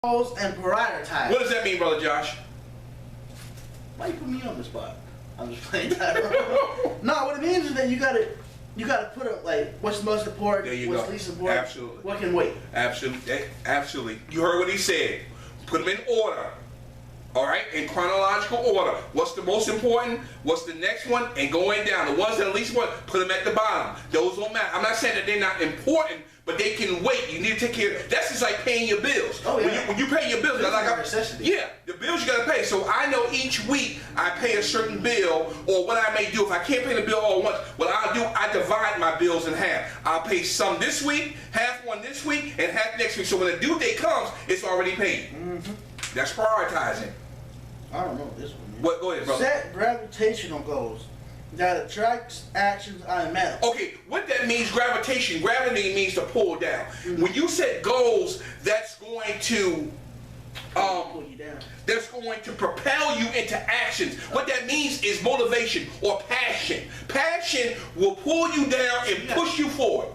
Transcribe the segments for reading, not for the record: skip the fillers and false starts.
goals and prioritize. What does that mean, Brother Josh? Why you put me on the spot? I'm just playing that. No, what it means is that you gotta put it like what's most important, There you what's go. least important, Absolutely. what can wait. Absolutely. Absolutely. You heard what he said. Put them in order. All right, in chronological order. What's the most important? What's the next one? And going down. The ones that are least important, put them at the bottom. Those don't matter. I'm not saying that they're not important, but they can wait. You need to take care of. That's just like paying your bills. Oh, yeah. When you pay your bills, Bills like are a necessity. yeah, the bills you gotta pay. So I know each week I pay a certain bill, or what I may do if I can't pay the bill all at once. What I'll do, I divide my bills in half. I'll pay some this week, half one this week, and half next week. So when the due date comes, it's already paid. That's prioritizing. I don't know this one. Man. What? Go ahead, brother. Set gravitational goals that attracts actions automatically. Okay, what that means, gravitation. Gravity means to pull down. When you set goals, that's going to Pull you down. that's going to propel you into actions. What that means is motivation or passion. Passion will pull you down and push you forward.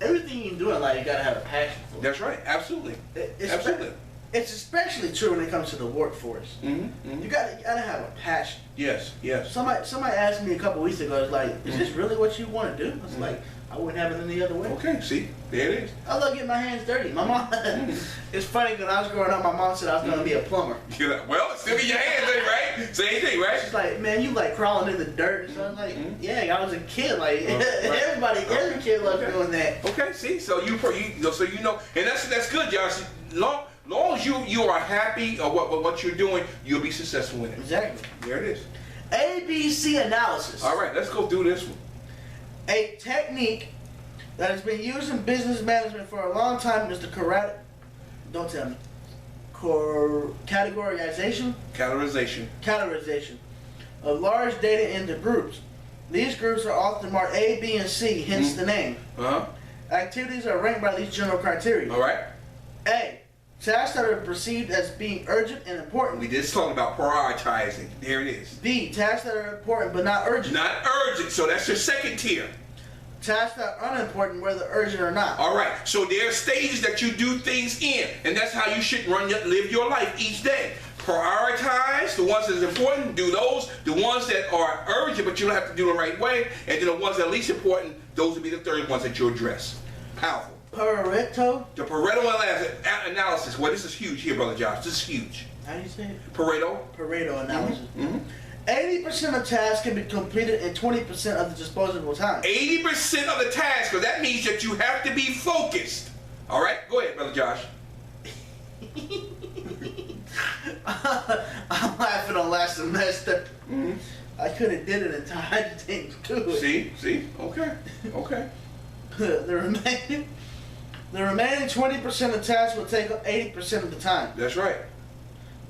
Everything you do in life, you gotta have a passion for. That's right. Absolutely. Absolutely. It's especially true when it comes to the workforce. You gotta have a passion. Yes. Yes. Somebody asked me a couple weeks ago, it's like, is this really what you want to do? I was like, I wouldn't have it any other way. Okay. See, there it is. I love getting my hands dirty. My mom, it's funny, when I was growing up, my mom said I was gonna be a plumber. Well, it's still in your hands, right? Same thing, right? She's like, man, you like crawling in the dirt. So I was like, yeah, I was a kid. Like every kid loves doing that. Okay. See, so you know, and that's good, Josh. Long as you are happy or what you're doing, you'll be successful in it. Exactly. There it is. ABC analysis. All right, let's go through this one. A technique that has been used in business management for a long time is the don't tell me. Categorization Categorization. of large data into groups. These groups are often marked A, B, and C, hence the name. Activities are ranked by these general criteria. All right. A. Tasks that are perceived as being urgent and important. We just talked about prioritizing. There it is. B. Tasks that are important but not urgent. Not urgent, so that's your second tier. Tasks that are unimportant whether urgent or not. All right, so there are stages that you do things in, and that's how you should live your life each day. Prioritize the ones that are important, do those. The ones that are urgent but you don't have to do the right way, and then the ones that are least important, those will be the third ones that you address. Powerful. Pareto. The Pareto analysis. Well, this is huge here, Brother Josh. This is huge. How do you say it? Pareto. Analysis. 80% of tasks can be completed in 20% of the disposable time. 80% of the task, because that means that you have to be focused. All right, go ahead, Brother Josh. I'm laughing on last semester. I could have did it in time. I just didn't do it. See? Okay. The remaining 20% of tasks will take up 80% of the time. That's right.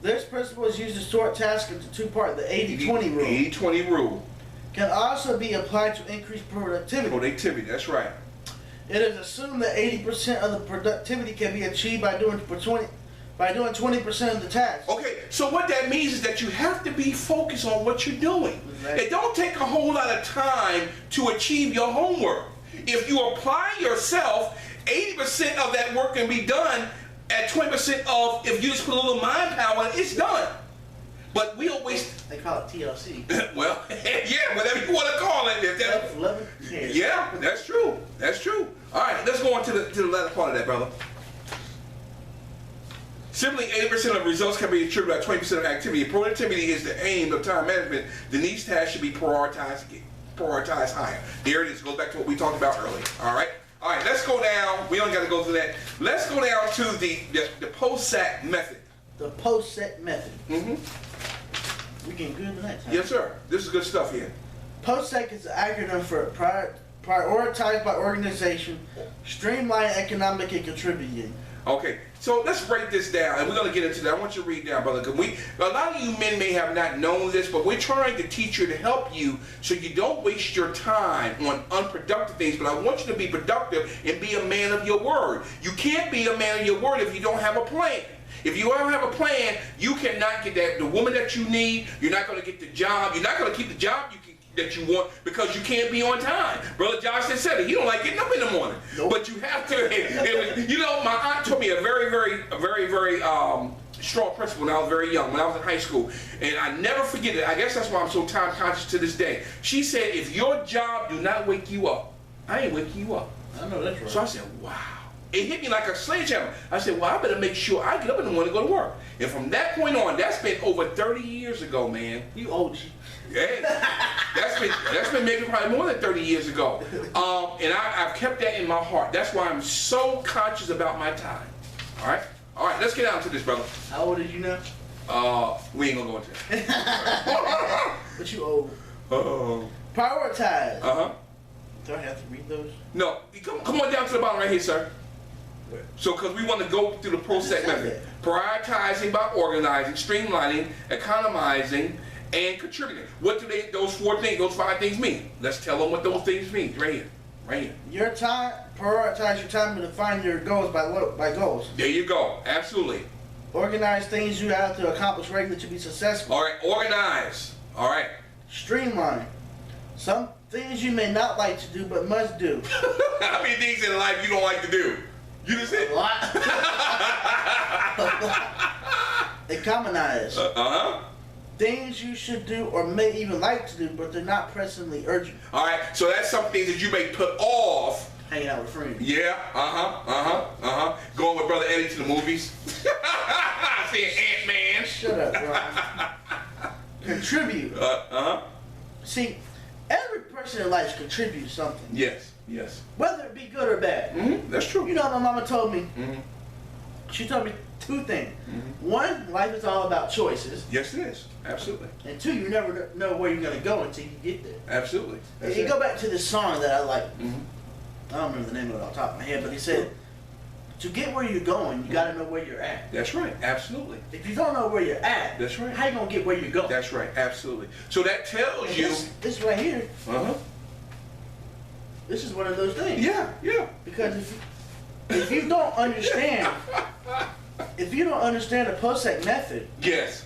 This principle is used to sort tasks into two parts, the 80-20 rule. 80-20 rule. Can also be applied to increase productivity. That's right. It is assumed that 80% of the productivity can be achieved by doing 20% of the tasks. Okay, so what that means is that you have to be focused on what you're doing. Exactly. It don't take a whole lot of time to achieve your homework. If you apply yourself, 80% of that work can be done at 20% of, if you just put a little mind power, it's done. But we always... They call it TLC. Well, yeah, whatever you want to call it. If that's, yeah, that's true. That's true. All right, let's go on to the latter part of that, brother. Simply 80% of results can be attributed by 20% of activity. Productivity is the aim of time management. Then these tasks should be prioritized higher. There it is. Goes back to what we talked about earlier. All right. All right. Let's go down. We don't got to go through that. Let's go down to the POSAC method. The POSAC method. We getting good tonight. Yes, sir. This is good stuff here. POSAC is an acronym for prioritized by organization, streamline economic and contributing. Okay, so let's break this down, and we're going to get into that. I want you to read down, brother, because a lot of you men may have not known this, but we're trying to teach you to help you so you don't waste your time on unproductive things, but I want you to be productive and be a man of your word. You can't be a man of your word if you don't have a plan. If you don't have a plan, you cannot get the woman that you need. You're not going to get the job. You're not going to keep the job that you want because you can't be on time. Brother Josh has said it. He don't like getting up in the morning. Nope. But you have to. You know, my aunt told me a very strong principle when I was very young, when I was in high school. And I never forget it. I guess that's why I'm so time conscious to this day. She said, if your job do not wake you up, I ain't waking you up. I know that's right. So I said, wow. It hit me like a sledgehammer. I said, well, I better make sure I get up in the morning to go to work. And from that point on, that's been over 30 years ago, man. You OG. Hey, that's been maybe probably more than 30 years ago. And I've kept that in my heart. That's why I'm so conscious about my time. All right? All right, let's get out to this, brother. How old are you now? We ain't gonna go into that. But you old. Prioritize. Do I have to read those? No, come on down to the bottom right here, sir. So, because we want to go through the PROSEC method. Prioritizing by organizing, streamlining, economizing, and contributing. What do those 5 things mean? Let's tell them what those things mean. Right here. Right here. Your time, prioritize your time and define your goals by goals. There you go. Absolutely. Organize things you have to accomplish regularly to be successful. All right. Organize. All right. Streamline. Some things you may not like to do but must do. How many things in life you don't like to do? You just said. A lot. Economize. Things you should do or may even like to do, but they're not pressingly urgent. All right, so that's some things that you may put off. Hanging out with friends. Yeah, Going with Brother Eddie to the movies. Seeing Ant-Man. Shut up, bro. Contribute. See, every person in life contributes something. Yes. Whether it be good or bad. That's true. You know what my mama told me? She told me 2 things. 1, life is all about choices. Yes, it is. Absolutely. And 2, you never know where you're going to go until you get there. Absolutely. You go back to this song that I like. I don't remember the name of it off the top of my head, but he said, to get where you're going, you got to know where you're at. That's right. Absolutely. If you don't know where you're at, that's right. How you going to get where you're going? That's right. Absolutely. So that tells and you. This right here. This is one of those things. Yeah. Because if you don't understand, the PROSEC method. Yes.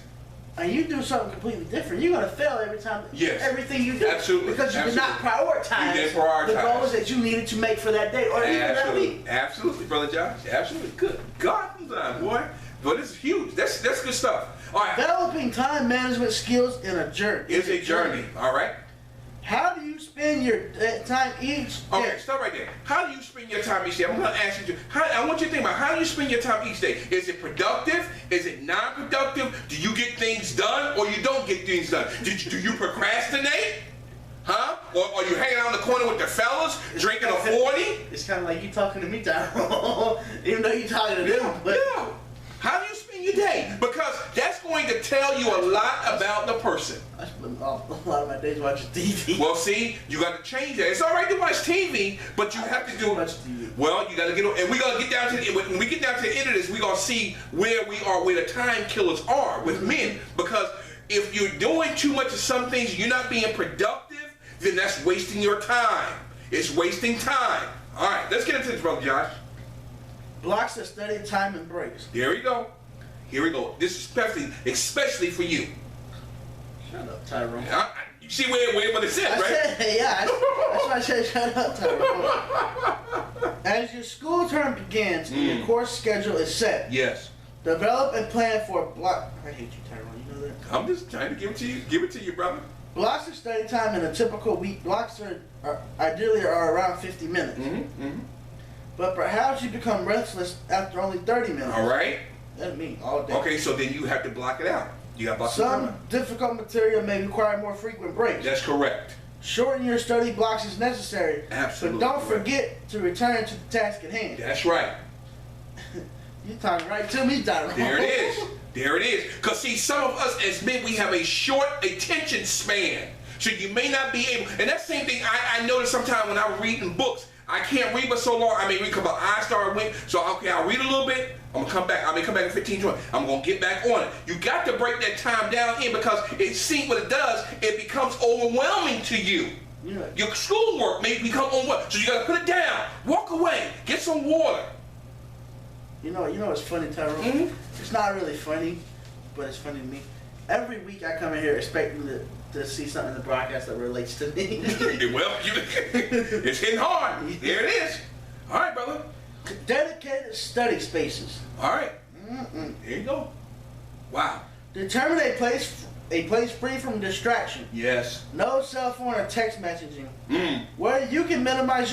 And you do something completely different, you're going to fail every time. Yes. Everything you do. Absolutely. Because you did not prioritize, the goals that you needed to make for that day or even that week. Absolutely, Brother Josh. Absolutely. Good God, boy. But this is huge. That's good stuff. All right. Developing time management skills in a journey. It's a journey. All right. How do you spend your time each day? Okay, stop right there. How do you spend your time each day? I'm going to ask you, I want you to think about how do you spend your time each day? Is it productive? Is it non-productive? Do you get things done or you don't get things done? Do you procrastinate? Huh? Or are you hanging out in the corner with the fellas, drinking a 40? It's kind of like you talking to me, Tyrone. Even though you're talking to them. But yeah. How do you spend your day? Because that's going to tell you a lot about the person. I spend a lot of my days watching TV. Well, see, you got to change that. It's all right to watch TV, but you have to do. Much TV. Well, you got to get, and we're gonna get down to when we get down to the end of this, we're gonna see where we are, where the time killers are with men. Because if you're doing too much of some things, you're not being productive, then that's wasting your time. It's wasting time. All right, let's get into this, Brother Josh. Blocks of study time and breaks. Here we go. Here we go. This is especially for you. Shut up, Tyrone. You see where it said, right? Yeah, that's why I said shut up, Tyrone. As your school term begins and your course schedule is set. Yes. Develop and plan for a block. I hate you, Tyrone. You know that? I'm just trying to give it to you. Give it to you, brother. Blocks of study time in a typical week. Blocks are ideally around 50 minutes. But perhaps you become restless after only 30 minutes. All right. That means all day. Okay, so then you have to block it out. You got to block Some difficult material may require more frequent breaks. That's correct. Shorten your study blocks as necessary. Absolutely. But don't forget to return to the task at hand. That's right. You talking right to me, Tyrone. There it is. There it is. Because see, some of us as men, we have a short attention span. So you may not be able, and that same thing I notice sometimes when I'm reading books. I can't read but so long. I may read because my eyes start winking. So okay, I'll read a little bit. I'm gonna come back. I may come back in 15, 20. I'm gonna get back on it. You got to break that time down in because it seems what it does. It becomes overwhelming to you. Yeah. Your schoolwork may become overwhelming. So you gotta put it down. Walk away. Get some water. You know what's funny, Tyrone? It's not really funny, but it's funny to me. every week I come in here expecting to see something in the broadcast that relates to me. Well, it's hitting hard. There it is. All right, brother. Dedicated study spaces. All right. There you go. Wow. Determine a place free from distraction. Yes. No cell phone or text messaging. Where you can maximize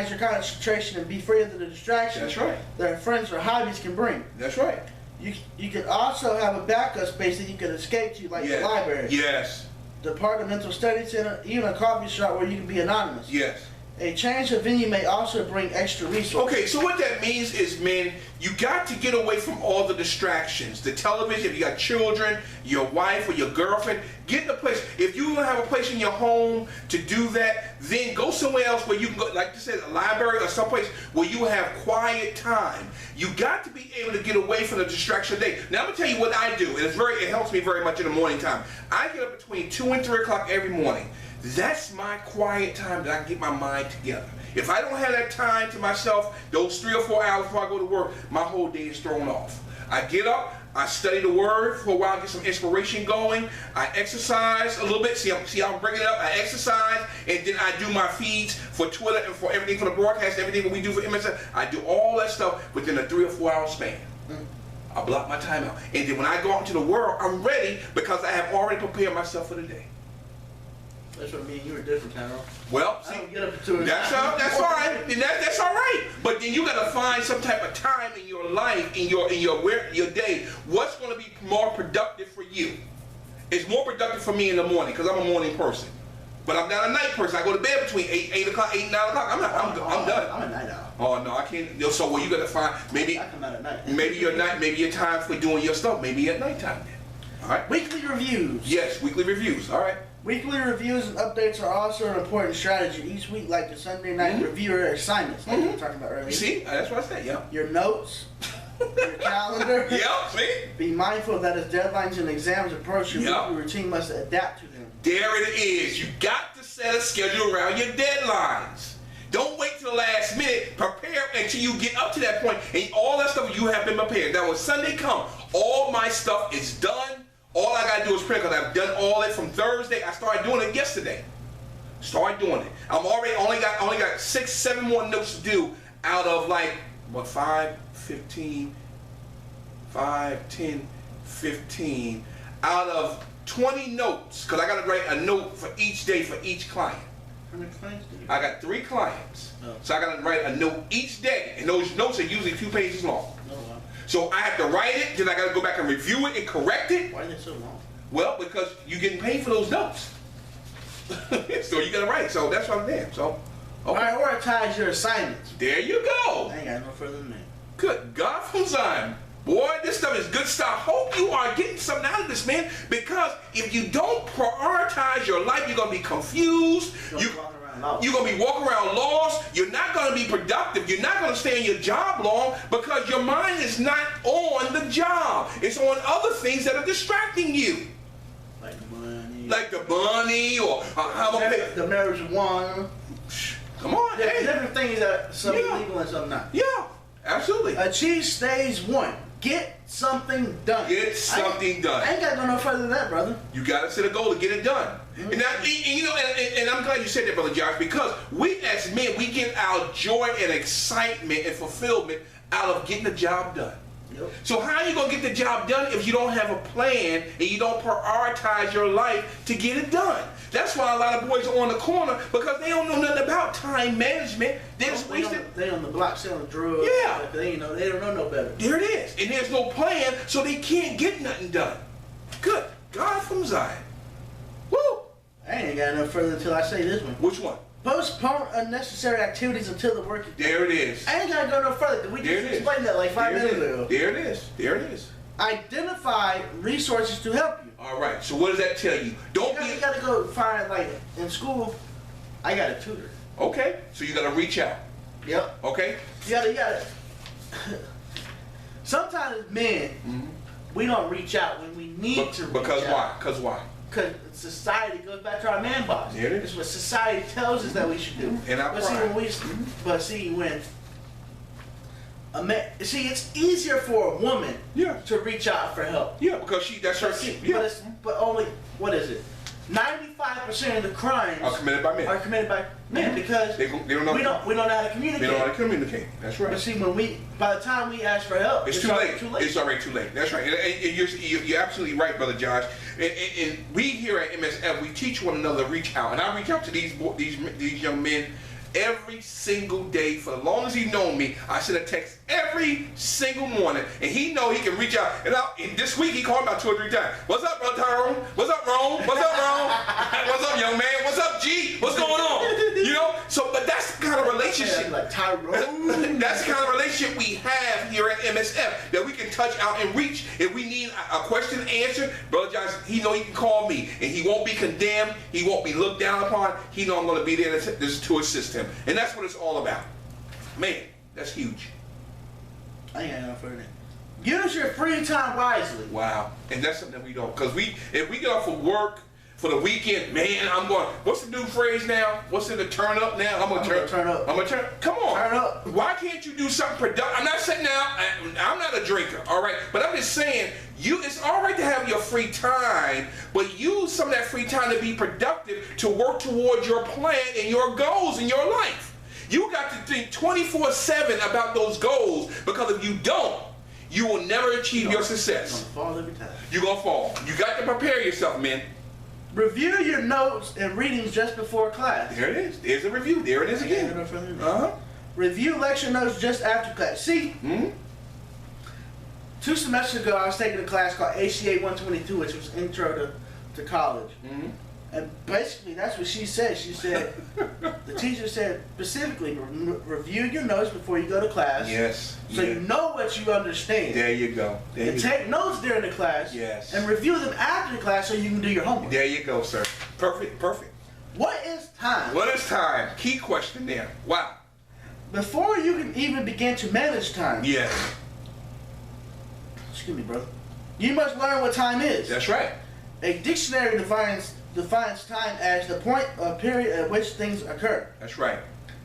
your concentration and be free of the distractions That's right. that friends or hobbies can bring. That's right. You can also have a backup space that you can escape to, like the library, Yes. departmental study center, even a coffee shop where you can be anonymous. Yes. A change of venue may also bring extra resources. Okay, so what that means is, man, you got to get away from all the distractions. The television, if you got children, your wife or your girlfriend, get in a place. If you don't have a place in your home to do that, then go somewhere else where you can go, like you said, a library or someplace where you have quiet time. You got to be able to get away from the distraction of the day. Now, I'm going to tell you what I do, and it helps me very much in the morning time. I get up between 2 and 3 o'clock every morning. That's my quiet time that I can get my mind together. If I don't have that time to myself, those 3 or 4 hours before I go to work, my whole day is thrown off. I get up, I study the word for a while, get some inspiration going. I exercise a little bit. See how I'm bringing it up? I exercise, and then I do my feeds for Twitter and for everything for the broadcast, everything that we do for MSN. I do all that stuff within a 3 or 4 hour span. I block my time out. And then when I go out into the world, I'm ready because I have already prepared myself for the day. That's what me and you are different, Harold. Well, see, I don't get up to that's fine. That's all right. But then you got to find some type of time in your life, in your day. What's going to be more productive for you? It's more productive for me in the morning because I'm a morning person. But I'm not a night person. I go to bed between 8 o'clock, 8 and 9 o'clock. I'm done. I'm a night owl. Oh no, I can't. So well, you got to find maybe. I come out at night. Maybe your time for doing your stuff. Maybe at nighttime then. All right. Weekly reviews. Yes, weekly reviews. All right. Weekly reviews and updates are also an important strategy each week, like the Sunday night reviewer assignments, like we were talking about earlier. See, that's what I said. Yeah. Your notes, your calendar. Yep. See. Be mindful that as deadlines and exams approach, your weekly routine must adapt to them. There it is. You got to set a schedule around your deadlines. Don't wait till the last minute. Prepare until you get up to that point, and all that stuff you have been prepared. Now, when Sunday comes, all my stuff is done. All I gotta do is print because I've done all it from Thursday. I started doing it yesterday. Started doing it. I'm already only got 6, 7 more notes to do out of like what 5, 15, 5, 10, 15 out of 20 notes because I gotta write a note for each day for each client. How many clients do you have? I got 3 clients, so I gotta write a note each day, and those notes are usually 2 pages long. Oh, wow. So I have to write it, then I got to go back and review it and correct it. Why are they so long? Well, because you're getting paid for those notes. So you got to write. So that's what I'm doing. So, okay. Prioritize your assignments. There you go. I ain't got no further than that. Good God from Zion. Boy, this stuff is good stuff. Hope you are getting something out of this, man. Because if you don't prioritize your life, you're going to be confused. You're going to be walking around lost. You're not going to be productive. You're not going to stay in your job long because your mind is not on the job. It's on other things that are distracting you. Like the money. Like the money or how I'm the marijuana. Come on, There's hey. different things that some legal and some not. Yeah, absolutely. Achieve stage 1. Get something done. Get something done. I ain't got to go no further than that, brother. You got to set a goal to get it done. And, you know, and I'm glad you said that, Brother Josh, because we as men, we get our joy and excitement and fulfillment out of getting the job done. Yep. So how are you going to get the job done if you don't have a plan and you don't prioritize your life to get it done? That's why a lot of boys are on the corner because they don't know nothing about time management. They just wasted. They on the block selling drugs. Yeah. They don't know no better. There it is. And there's no plan, so they can't get nothing done. Good God from Zion. Woo! I ain't got no further until I say this one. Which one? Postpone unnecessary activities until the work is done. There it is. I ain't got to go no further. We just explained that like 5 minutes ago. There it is. There it is. Identify resources to help you. All right. So what does that tell you? You got to go find, like, in school, I got a tutor. Okay. So you got to reach out. Yep. Okay. You gotta. Sometimes men, we don't reach out when we need to reach because out. why? Because why? Because society goes back to our man box. There it is. It's what society tells us that we should do. And our but see, pride. when a man. See, it's easier for a woman Yeah. to reach out for help. Yeah, because that's her. But, see, Yeah. but only, what is it? 95% of the crimes Are committed by men. are committed by men because They don't know. we don't know how to communicate. They don't know how to communicate. That's right. But see, by the time we ask for help, It's too late. Too late. It's already too late. That's right. And you're absolutely right, Brother Josh. And we here at MSF, we teach one another to reach out. And I reach out to these young men every single day for as long as he's known me. I send a text every single morning, and he know he can reach out. And this week he called me about 2 or 3 times. What's up, Brother Tyrone? What's up, Rome? What's up, Rome? What's up, young man? What's up, G? What's going on? You know. So, but that's the kind of relationship. Like Tyrone. That's the kind of relationship we have here at MSF, that we can touch out and reach. If we need a question answered, Brother Josh, he know he can call me, and he won't be condemned. He won't be looked down upon. He know I'm going to be there to assist him, and that's what it's all about. Man, that's huge. I ain't got no further. Use your free time wisely. Wow, and that's something that we don't, because if we get off of work for the weekend, man, I'm going. What's the new phrase now? What's in the turn up now? I'm gonna turn up. I'm gonna turn. Come on. Turn up. Why can't you do something productive? I'm not saying now. I'm not a drinker, all right. But I'm just saying, it's all right to have your free time, but use some of that free time to be productive, to work towards your plan and your goals in your life. You got to think 24/7 about those goals, because if you don't, you will never achieve your success. You're gonna fall every time. You're gonna fall. You got to prepare yourself, man. Review your notes and readings just before class. There it is. There's a review. There it is again. Uh-huh. Review lecture notes just after class. See, 2 semesters ago, I was taking a class called ACA 122, which was Intro to College. And basically, that's what she said. She said, the teacher said specifically, review your notes before you go to class. Yes. So you know what you understand. There you go. And take notes during the class. Yes. And review them after the class so you can do your homework. There you go, sir. Perfect. What is time? What is time? Key question there. Wow. Before you can even begin to manage time. Yes. Excuse me, brother. You must learn what time is. That's right. A dictionary defines time as the point or period at which things occur. That's right.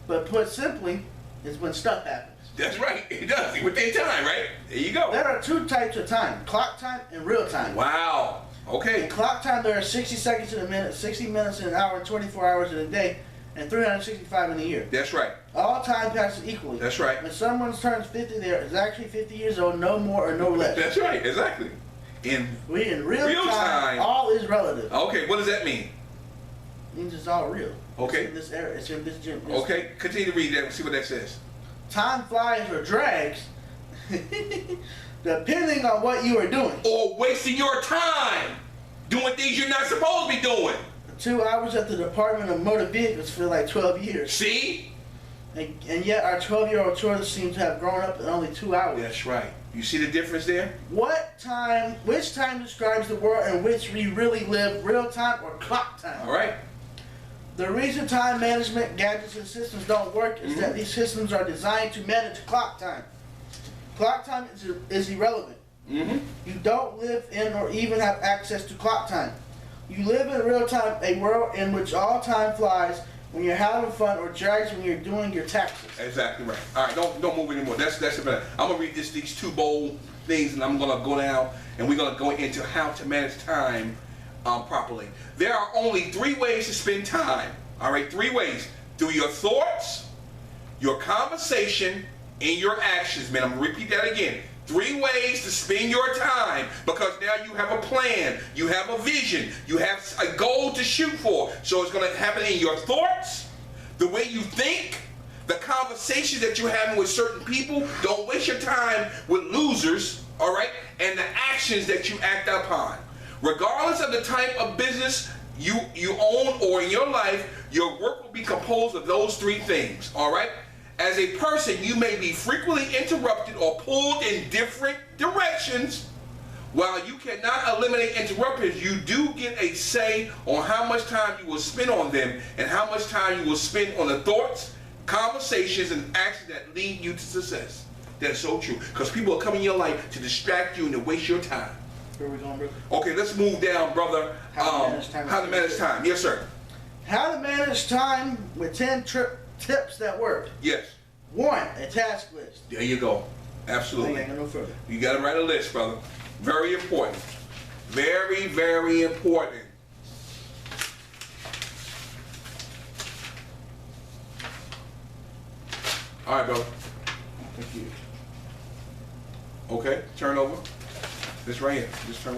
But put simply, is when stuff happens. That's right. It does. Within time, right? There you go. There are 2 types of time: clock time and real time. Wow. Okay. In clock time, there are 60 seconds in a minute, 60 minutes in an hour, and 24 hours in a day, and 365 in a year. That's right. All time passes equally. That's right. When someone turns 50, they are actually 50 years old, no more or no less. That's right. Exactly. In real time, all is relative. Okay. What does that mean? It means it's all real. Okay. It's in this era. It's in this gym. Okay. Continue to read that and see what that says. Time flies or drags, depending on what you are doing. Or wasting your time doing things you're not supposed to be doing. 2 hours at the Department of Motor Vehicles feel like 12 years. See? And yet our 12-year-old children seem to have grown up in only 2 hours. That's right. You see the difference there? Which time describes the world in which we really live, real time or clock time? All right. The reason time management gadgets and systems don't work is that these systems are designed to manage clock time. Clock time is irrelevant. You don't live in or even have access to clock time. You live in real time, a world in which all time flies when you're having fun or drags when you're doing your taxes. Exactly right. All right, don't move anymore. That's about it. I'm gonna read these 2 bold things, and I'm gonna go down, and we're gonna go into how to manage time properly. There are only 3 ways to spend time. All right, 3 ways: through your thoughts, your conversation, and your actions. Man, I'm gonna repeat that again. 3 ways to spend your time, because now you have a plan, you have a vision, you have a goal to shoot for. So it's going to happen in your thoughts, the way you think, the conversations that you're having with certain people. Don't waste your time with losers, all right? And the actions that you act upon. Regardless of the type of business you own or in your life, your work will be composed of those 3 things, all right? As a person, you may be frequently interrupted or pulled in different directions. While you cannot eliminate interrupters, you do get a say on how much time you will spend on them and how much time you will spend on the thoughts, conversations, and actions that lead you to success. That's so true. Because people are coming in your life to distract you and to waste your time. Where are we going, brother? Okay, let's move down, brother. How to manage time. Yes, sir. How to manage time with 10 tips that work. Yes. 1, a task list. There you go. Absolutely. I ain't gonna go no further. You got to write a list, brother. Very important. Very, very important. All right, brother. Thank you. Okay, turn over. This right here. Just turn